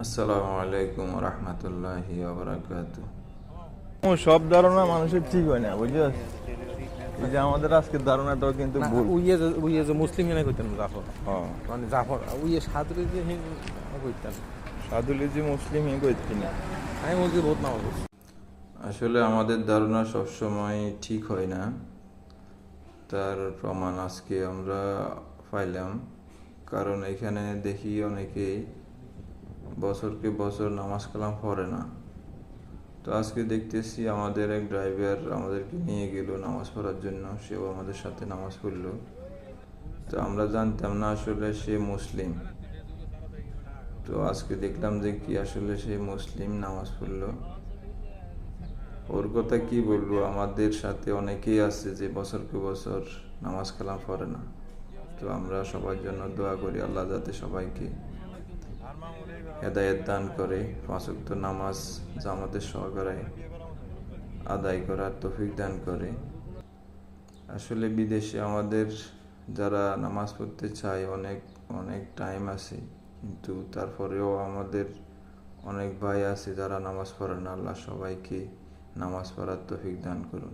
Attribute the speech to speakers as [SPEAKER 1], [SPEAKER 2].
[SPEAKER 1] আসসালামু আলাইকুম রহমতুল্লাহি ওয়া
[SPEAKER 2] সব ধারণা মানুষের ঠিক হয় না, বুঝছিস? এই যে আমাদের আজকের ধারণাটাও কিন্তু
[SPEAKER 3] না
[SPEAKER 2] ভুল।
[SPEAKER 3] উইয়ে যে মুসলিম হিনে কইতেন জাফর,
[SPEAKER 2] হ্যাঁ,
[SPEAKER 3] মানে জাফর উইয়ে সাদরে যে হিন কইতেন।
[SPEAKER 2] সাধুলি যে মুসলিম ই করছি না।
[SPEAKER 3] আমি বলছি বহুত নামাজ পড়ছি।
[SPEAKER 1] আসলে আমাদের ধারণা সবসময় ঠিক হয় না, তার প্রমাণ আজকে আমরা পাইলাম। কারণ এখানে দেখি অনেকেই বছরকে বছর নামাজ কালাম পড়ে না। তো আজকে দেখতেছি আমাদের এক ড্রাইভার আমাদেরকে নিয়ে গেল নামাজ পড়ার জন্য, সেও আমাদের সাথে নামাজ পড়লো। তো আমরা জানতাম না আসলে সে মুসলিম। তো আজকে দেখলাম যে কি আসলে সে মুসলিম, নামাজ পড়লো। ওর কথা কি বলবো, আমাদের সাথে অনেকেই আছে যে বছরকে বছর নামাজ কালাম পড়ে না। তো আমরা সবার জন্য দোয়া করি, আল্লাহ যাতে সবাইকে হেদায়েত দান করে, পাঁচ ওয়াক্ত নামাজ জামাতের সহকারে আদায় করার তৌফিক দান করে। আসলে বিদেশে আমাদের যারা নামাজ পড়তে চায় অনেক অনেক টাইম আছে, কিন্তু তারপরেও আমাদের অনেক ভাই আছে যারা নামাজ পড়ে না। আল্লাহ সবাইকে নামাজ পড়ার তৌফিক দান করুন।